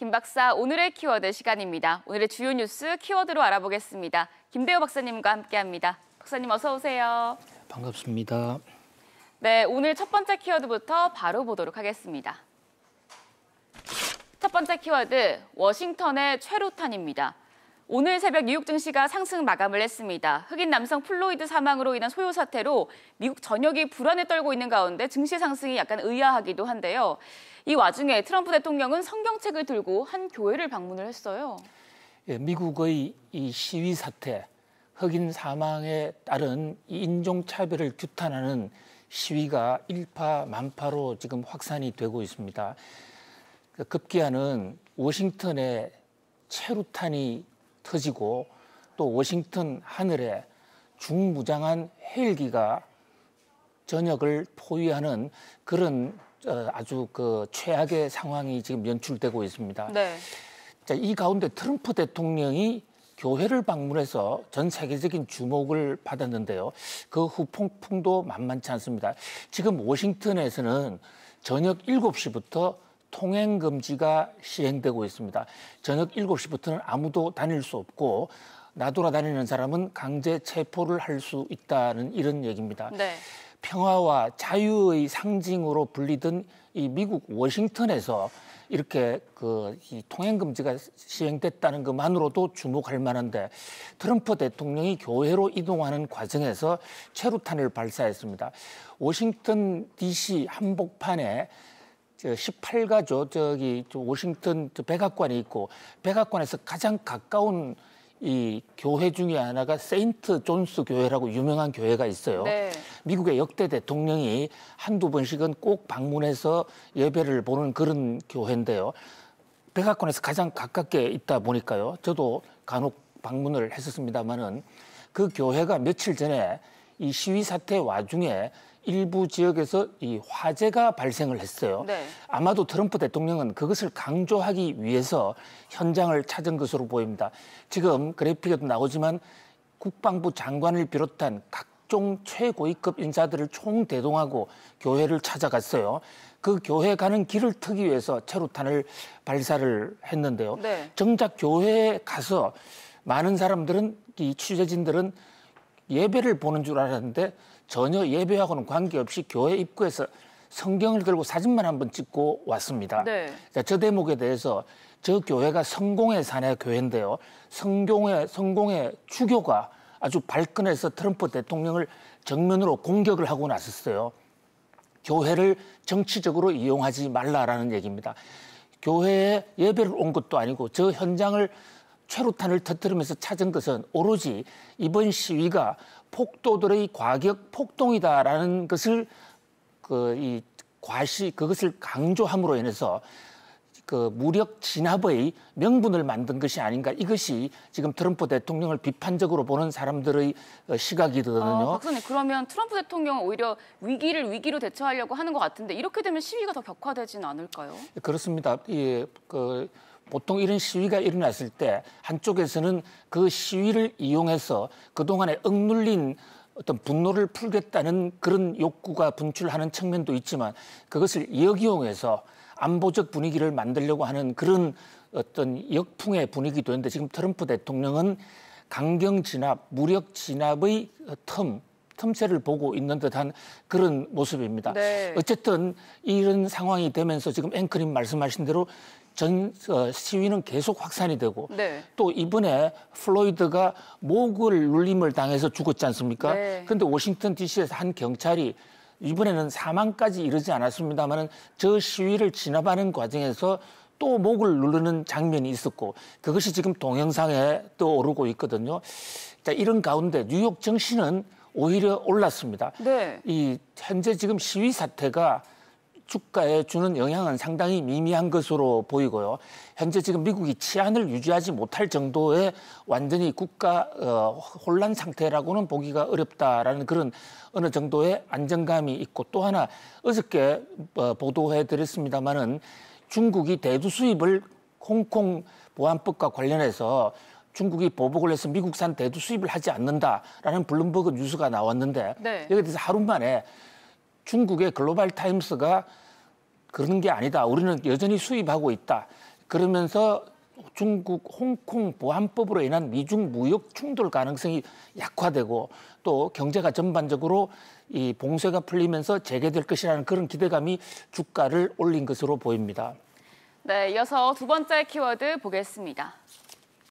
김 박사, 오늘의 키워드 시간입니다. 오늘의 주요 뉴스 키워드로 알아보겠습니다. 김대호 박사님과 함께합니다. 박사님 어서 오세요. 반갑습니다. 네, 오늘 첫 번째 키워드부터 바로 보도록 하겠습니다. 첫 번째 키워드, 워싱턴의 최루탄입니다. 오늘 새벽 뉴욕 증시가 상승 마감을 했습니다. 흑인 남성 플로이드 사망으로 인한 소요 사태로 미국 전역이 불안에 떨고 있는 가운데 증시 상승이 약간 의아하기도 한데요. 이 와중에 트럼프 대통령은 성경책을 들고 한 교회를 방문을 했어요. 예, 미국의 이 시위 사태, 흑인 사망에 따른 이 인종차별을 규탄하는 시위가 일파만파로 지금 확산이 되고 있습니다. 급기야는 워싱턴에 최루탄이 터지고 또 워싱턴 하늘에 중무장한 헬기가 전역을 포위하는 그런 아주 최악의 상황이 지금 연출되고 있습니다. 네. 자, 이 가운데 트럼프 대통령이 교회를 방문해서 전 세계적인 주목을 받았는데요. 그 후폭풍도 만만치 않습니다. 지금 워싱턴에서는 저녁 7시부터 통행 금지가 시행되고 있습니다. 저녁 7시부터는 아무도 다닐 수 없고 나돌아다니는 사람은 강제 체포를 할 수 있다는 이런 얘기입니다. 네. 평화와 자유의 상징으로 불리던 이 미국 워싱턴에서 이렇게 이 통행 금지가 시행됐다는 것만으로도 주목할 만한데 트럼프 대통령이 교회로 이동하는 과정에서 최루탄을 발사했습니다. 워싱턴 DC 한복판에 18가죠. 워싱턴 백악관이 있고 백악관에서 가장 가까운 이 교회 중에 하나가 세인트 존스 교회라고 유명한 교회가 있어요. 네. 미국의 역대 대통령이 한두 번씩은 꼭 방문해서 예배를 보는 그런 교회인데요. 백악관에서 가장 가깝게 있다 보니까요. 저도 간혹 방문을 했었습니다마는 그 교회가 며칠 전에 이 시위 사태 와중에 일부 지역에서 이 화재가 발생을 했어요. 네. 아마도 트럼프 대통령은 그것을 강조하기 위해서 현장을 찾은 것으로 보입니다. 지금 그래픽에도 나오지만 국방부 장관을 비롯한 각종 최고위급 인사들을 총대동하고 교회를 찾아갔어요. 그 교회 가는 길을 트기 위해서 최루탄을 발사를 했는데요. 네. 정작 교회에 가서 많은 사람들은, 이 취재진들은 예배를 보는 줄 알았는데 전혀 예배하고는 관계없이 교회 입구에서 성경을 들고 사진만 한번 찍고 왔습니다. 네. 자, 저 대목에 대해서 저 교회가 성공회 사내 교회인데요. 성공회 주교가 아주 발끈해서 트럼프 대통령을 정면으로 공격을 하고 나섰어요. 교회를 정치적으로 이용하지 말라라는 얘기입니다. 교회에 예배를 온 것도 아니고 저 현장을 최루탄을 터뜨리면서 찾은 것은 오로지 이번 시위가 폭도들의 과격 폭동이다라는 것을 그것을 강조함으로 인해서 무력 진압의 명분을 만든 것이 아닌가. 이것이 지금 트럼프 대통령을 비판적으로 보는 사람들의 시각이거든요. 박사님, 그러면 트럼프 대통령은 오히려 위기를 위기로 대처하려고 하는 것 같은데 이렇게 되면 시위가 더 격화되지는 않을까요? 그렇습니다. 보통 이런 시위가 일어났을 때 한쪽에서는 그 시위를 이용해서 그동안에 억눌린 어떤 분노를 풀겠다는 그런 욕구가 분출하는 측면도 있지만 그것을 역이용해서 안보적 분위기를 만들려고 하는 그런 어떤 역풍의 분위기도 있는데 지금 트럼프 대통령은 강경 진압, 무력 진압의 틈새를 보고 있는 듯한 그런 모습입니다. 네. 어쨌든 이런 상황이 되면서 지금 앵커님 말씀하신 대로 시위는 계속 확산이 되고 네. 또 이번에 플로이드가 목을 눌림을 당해서 죽었지 않습니까? 네. 그런데 워싱턴 DC에서 한 경찰이 이번에는 사망까지 이르지 않았습니다만 저 시위를 진압하는 과정에서 또 목을 누르는 장면이 있었고 그것이 지금 동영상에 떠오르고 있거든요. 자, 이런 가운데 뉴욕 증시는 오히려 올랐습니다. 네. 이 현재 지금 시위 사태가 주가에 주는 영향은 상당히 미미한 것으로 보이고요. 현재 지금 미국이 치안을 유지하지 못할 정도의 완전히 국가 혼란 상태라고는 보기가 어렵다라는 그런 어느 정도의 안정감이 있고 또 하나 어저께 보도해드렸습니다마는 중국이 대두 수입을 홍콩 보안법과 관련해서 중국이 보복을 해서 미국산 대두 수입을 하지 않는다라는 블룸버그 뉴스가 나왔는데 네. 여기에 대해서 하루 만에 중국의 글로벌 타임스가 그런 게 아니다. 우리는 여전히 수입하고 있다. 그러면서 중국 홍콩 보안법으로 인한 미중 무역 충돌 가능성이 약화되고 또 경제가 전반적으로 이 봉쇄가 풀리면서 재개될 것이라는 그런 기대감이 주가를 올린 것으로 보입니다. 네, 이어서 두 번째 키워드 보겠습니다.